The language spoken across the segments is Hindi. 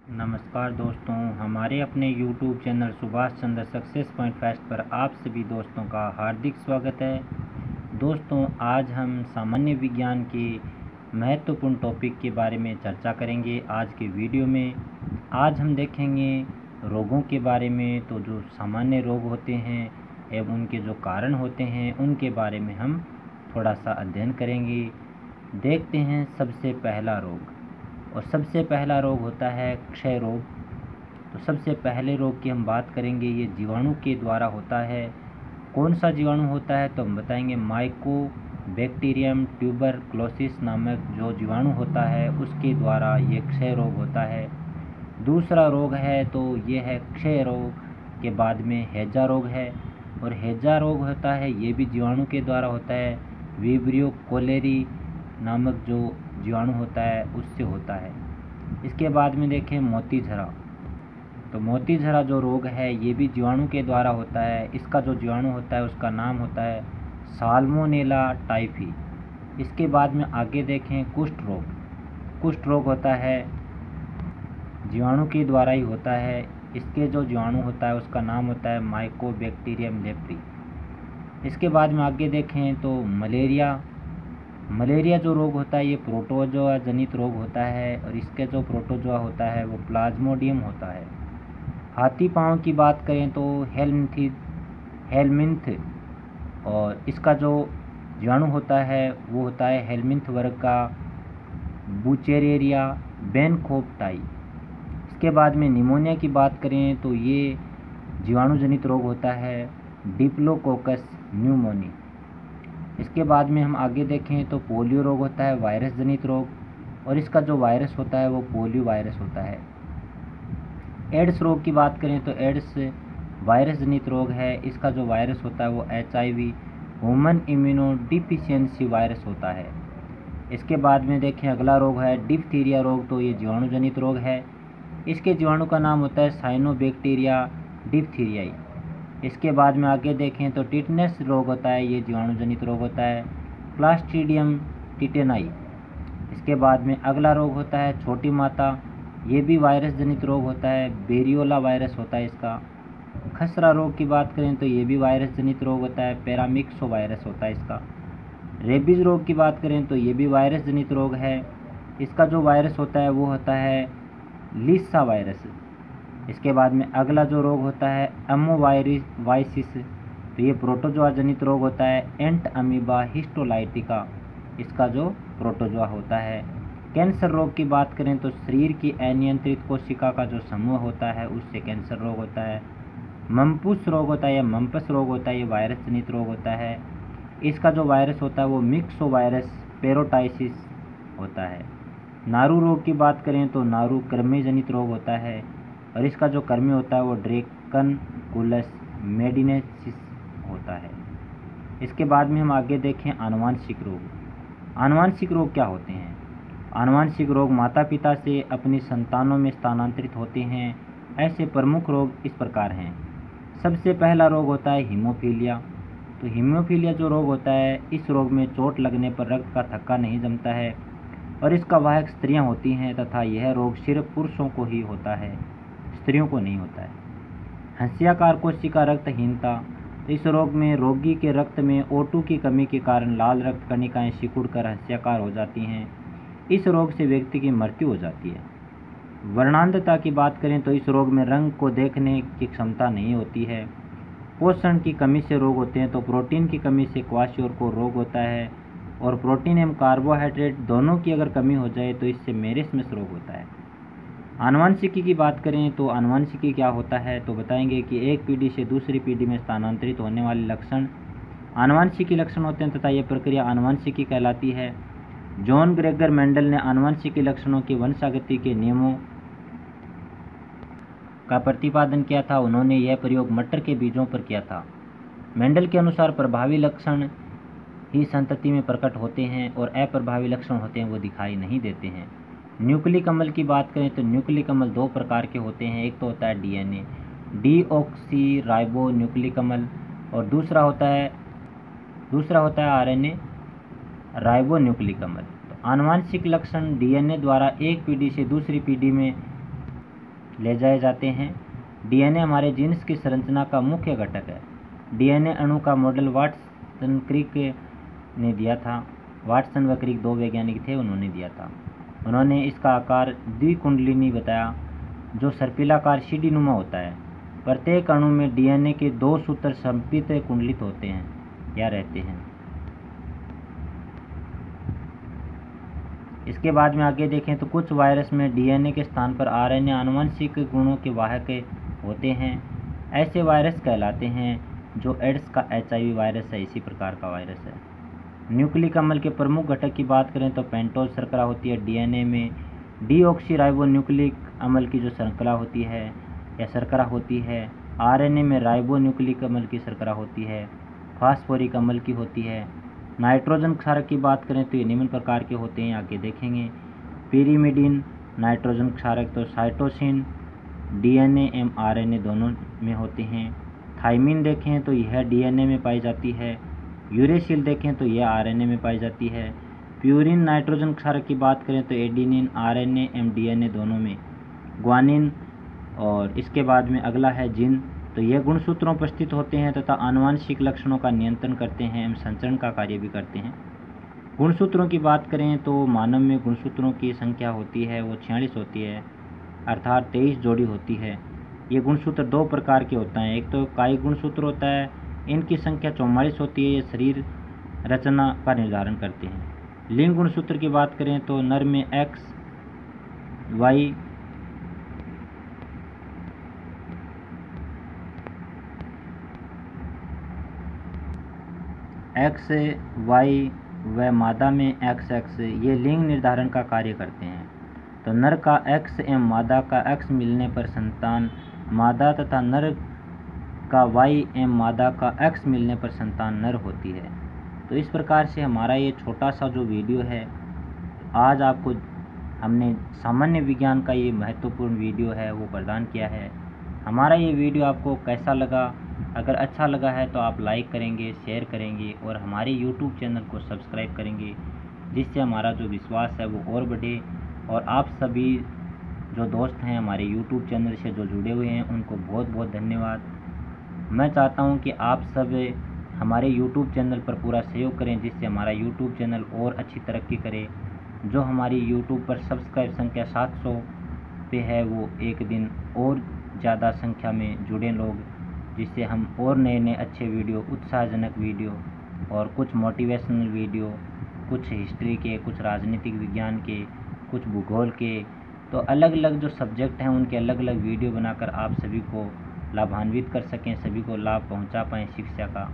नमस्कार दोस्तों, हमारे अपने YouTube channel Subhash Chandra success point fest पर आप सभी दोस्तों का हार्दिक स्वागत है। दोस्तों, आज हम सामान्य विज्ञान के महत्वपूर्ण टॉपिक के बारे में चर्चा करेंगे। आज के वीडियो में आज हम देखेंगे रोगों के बारे में। तो जो सामान्य रोग होते हैं एवं उनके जो कारण होते हैं उनके बारे में हम थोड़ा सा अध्ययन करेंगे। देखते हैं सबसे पहला रोग, और सबसे पहला रोग होता है क्षय रोग। तो सबसे पहले रोग की हम बात करेंगे, ये जीवाणु के द्वारा होता है। कौन सा जीवाणु होता है तो हम बताएंगे माइको बैक्टीरियम ट्यूबरक्लोसिस नामक जो जीवाणु होता है उसके द्वारा ये क्षय रोग होता है। दूसरा रोग है तो ये है क्षय रोग के बाद में हैजा रोग है, और हैजा रोग होता है ये भी जीवाणु के द्वारा होता है। विब्रियो कोलेरी नामक जो जीवाणु होता है उससे होता है। इसके बाद में देखें मोतीझरा। तो मोतीझरा जो रोग है ये भी जीवाणु के द्वारा होता है। इसका जो जीवाणु होता है उसका नाम होता है साल्मोनेला टाइफी। इसके बाद में आगे देखें कुष्ठ रोग। कुष्ठ रोग होता है जीवाणु के द्वारा ही होता है। इसके जो जीवाणु होता है उसका नाम होता है माइकोबैक्टीरियम लेप्री। इसके बाद में आगे देखें तो मलेरिया। मलेरिया जो रोग होता है ये प्रोटोजोआ जनित रोग होता है, और इसके जो प्रोटोजोआ होता है वो प्लाज्मोडियम होता है। हाथी पाँव की बात करें तो हेलमिंथ, और इसका जो जीवाणु होता है वो होता है हेलमिंथ वर्ग का बुचेरेरिया बेनखोप्टाई। इसके बाद में निमोनिया की बात करें तो ये जीवाणु जनित रोग होता है डिप्लोकोकस न्यूमोनी। इसके बाद में हम आगे देखें तो पोलियो रोग होता है वायरस जनित रोग, और इसका जो वायरस होता है वो पोलियो वायरस होता है। एड्स रोग की बात करें तो एड्स वायरस जनित रोग है। इसका जो वायरस होता है वो HIV human immuno deficiency virus होता है। इसके बाद में देखें अगला रोग है डिप्थीरिया रोग। तो ये जीवाणु जनित रोग है। इसके जीवाणु का नाम होता है साइनोबैक्टीरिया डिप्थीरियाई। इसके बाद में आगे देखें तो टिटनेस रोग होता है, ये जीवाणु जनित रोग होता है क्लास्ट्रीडियम टिटेनाई। इसके बाद में अगला रोग होता है छोटी माता। ये भी वायरस जनित रोग होता है, बेरियोला वायरस होता है इसका। खसरा रोग की बात करें तो ये भी वायरस जनित रोग होता है, पैरामिक्सो वायरस होता है इसका। रेबीज रोग की बात करें तो ये भी वायरस जनित रोग है। इसका जो वायरस होता है वो होता है लिसा वायरस। इसके बाद में अगला जो रोग होता है एमोवायसिस। तो ये प्रोटोजोआ जनित रोग होता है एंट अमीबा हिस्टोलाइटिका, इसका जो प्रोटोजोआ होता है। कैंसर रोग की बात करें तो शरीर की अनियंत्रित कोशिका का जो समूह होता है उससे कैंसर रोग होता है। मम्पुस रोग होता है या मम्पस रोग होता है, ये वायरस जनित रोग होता है। इसका जो वायरस होता है वो मिक्सो वायरस पेरोटाइसिस होता है। नारू रोग की बात करें तो नारू कृमि जनित रोग होता है, और इसका जो कृमि होता है वो ड्रैकनकुलस मेडिनेसिस होता है। इसके बाद में हम आगे देखें आनुवांशिक रोग। आनुवांशिक रोग क्या होते हैं? आनुवांशिक रोग माता पिता से अपनी संतानों में स्थानांतरित होते हैं। ऐसे प्रमुख रोग इस प्रकार हैं। सबसे पहला रोग होता है हीमोफीलिया। तो हीमोफीलिया जो रोग होता है, इस रोग में चोट लगने पर रक्त का थक्का नहीं जमता है, और इसका वाहक स्त्रियां होती हैं, तथा यह रोग सिर्फ पुरुषों को ही होता है, स्त्रियों को नहीं होता है। हंसियाकार कोशिका रक्तहीनता। तो इस रोग में रोगी के रक्त में O2 की कमी के कारण लाल रक्त कणिकाएं सिकुड़कर हंसियाकार हो जाती हैं। इस रोग से व्यक्ति की मृत्यु हो जाती है। वर्णांधता की बात करें तो इस रोग में रंग को देखने की क्षमता नहीं होती है। पोषण की कमी से रोग होते हैं। तो प्रोटीन की कमी से क्वाशियोर को रोग होता है, और प्रोटीन एवं कार्बोहाइड्रेट दोनों की अगर कमी हो जाए तो इससे मेरिस्मस रोग होता है। आनुवंशिकी की बात करें तो आनुवंशिकी क्या होता है तो बताएंगे कि एक पीढ़ी से दूसरी पीढ़ी में स्थानांतरित होने वाले लक्षण आनुवंशिकी लक्षण होते हैं, तथा यह प्रक्रिया आनुवंशिकी कहलाती है। जॉन ग्रेगर मेंडल ने आनुवंशिकी लक्षणों के वंशागति के नियमों का प्रतिपादन किया था। उन्होंने यह प्रयोग मटर के बीजों पर किया था। मेंडल के अनुसार प्रभावी लक्षण ही संतति में प्रकट होते हैं, और अप्रभावी लक्षण होते हैं वो दिखाई नहीं देते हैं। न्यूक्लिक अम्ल की बात करें तो न्यूक्लिक अम्ल दो प्रकार के होते हैं। एक तो होता है DNA डीऑक्सी राइबो न्यूक्लिक अम्ल, और दूसरा होता है RNA राइबो न्यूक्लिक अम्ल। तो आनुवांशिक लक्षण DNA द्वारा एक पीढ़ी से दूसरी पीढ़ी में ले जाए जाते हैं। डीएनए हमारे जीन्स की संरचना का मुख्य घटक है। डीएनए अणु का मॉडल वाटसन क्रिक ने दिया था। वाटसन व क्रिक 2 वैज्ञानिक थे, उन्होंने दिया था। उन्होंने इसका आकार द्विकुंडलिनी बताया, जो सर्पिलाकार सीढ़ी नुमा होता है। प्रत्येक अणु में डीएनए के 2 सूत्र संपित कुंडलित होते हैं या रहते हैं। इसके बाद में आगे देखें तो कुछ वायरस में डीएनए के स्थान पर आरएनए आनुवंशिक गुणों के वाहक होते हैं। ऐसे वायरस कहलाते हैं जो एड्स का एचआईवी वायरस है, इसी प्रकार का वायरस है। न्यूक्लिक अम्ल के प्रमुख घटक की बात करें तो पेंटोज शर्करा होती है। डीएनए में डीऑक्सीराइबोन्यूक्लिक अम्ल की जो श्रृंखला होती है या शर्करा होती है। आरएनए में राइबोन्यूक्लिक अम्ल की शर्करा होती है, फास्फोरिक अम्ल की होती है। नाइट्रोजन क्षारक की बात करें तो ये निम्न प्रकार के होते हैं, आगे देखेंगे। पिरिमिडिन नाइट्रोजन क्षारक तो साइटोसिन डीएनए एवं आरएनए दोनों में होते हैं। थाइमिन देखें तो यह डीएनए में पाई जाती है। यूरेसिल देखें तो यह आरएनए में पाई जाती है। प्यूरिन नाइट्रोजन क्षारक की बात करें तो एडिनिन आरएनए एवं डीएनए दोनों में। ग्वानिन और इसके बाद में अगला है जिन, तो यह गुणसूत्रों पर स्थित होते हैं तथा आनुवंशिक लक्षणों का नियंत्रण करते हैं एवं संचरण का कार्य भी करते हैं। गुणसूत्रों की बात करें तो मानव में गुणसूत्रों की संख्या होती है वो 46 होती है, अर्थात 23 जोड़ी होती है। ये गुणसूत्र 2 प्रकार के होते हैं, एक तो कायिक गुणसूत्र होता है, इनकी संख्या 44 होती है, ये शरीर रचना का निर्धारण करते हैं। लिंग गुणसूत्र की बात करें तो नर में एक्स वाई व मादा में XX ये लिंग निर्धारण का कार्य करते हैं। तो नर का X एवं मादा का X मिलने पर संतान मादा तथा नर का Y एवं मादा का X मिलने पर संतान नर होती है। तो इस प्रकार से हमारा ये छोटा सा जो वीडियो है, आज आपको हमने सामान्य विज्ञान का ये महत्वपूर्ण वीडियो है वो प्रदान किया है। हमारा ये वीडियो आपको कैसा लगा? अगर अच्छा लगा है तो आप लाइक करेंगे, शेयर करेंगे और हमारे यूट्यूब चैनल को सब्सक्राइब करेंगे, जिससे हमारा जो विश्वास है वो और बढ़े। और आप सभी जो दोस्त हैं हमारे यूट्यूब चैनल से जो जुड़े हुए हैं उनको बहुत बहुत धन्यवाद। मैं चाहता हूं कि आप सब हमारे यूट्यूब चैनल पर पूरा सहयोग करें, जिससे हमारा यूट्यूब चैनल और अच्छी तरक्की करे। जो हमारी यूट्यूब पर सब्सक्राइब संख्या 700 पे है, वो एक दिन और ज़्यादा संख्या में जुड़े लोग, जिससे हम और नए नए अच्छे वीडियो, उत्साहजनक वीडियो और कुछ मोटिवेशनल वीडियो, कुछ हिस्ट्री के, कुछ राजनीतिक विज्ञान के, कुछ भूगोल के, तो अलग अलग जो सब्जेक्ट हैं उनके अलग अलग वीडियो बनाकर आप सभी को लाभान्वित कर सकें, सभी को लाभ पहुंचा पाएँ शिक्षा का।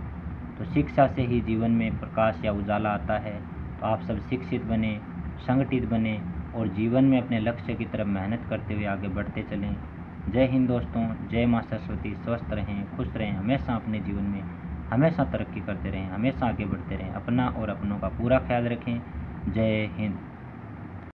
तो शिक्षा से ही जीवन में प्रकाश या उजाला आता है। तो आप सब शिक्षित बने, संगठित बने और जीवन में अपने लक्ष्य की तरफ मेहनत करते हुए आगे बढ़ते चलें। जय हिंद दोस्तों, जय माँ सरस्वती। स्वस्थ रहें, खुश रहें, हमेशा अपने जीवन में हमेशा तरक्की करते रहें, हमेशा आगे बढ़ते रहें, अपना और अपनों का पूरा ख्याल रखें। जय हिंद।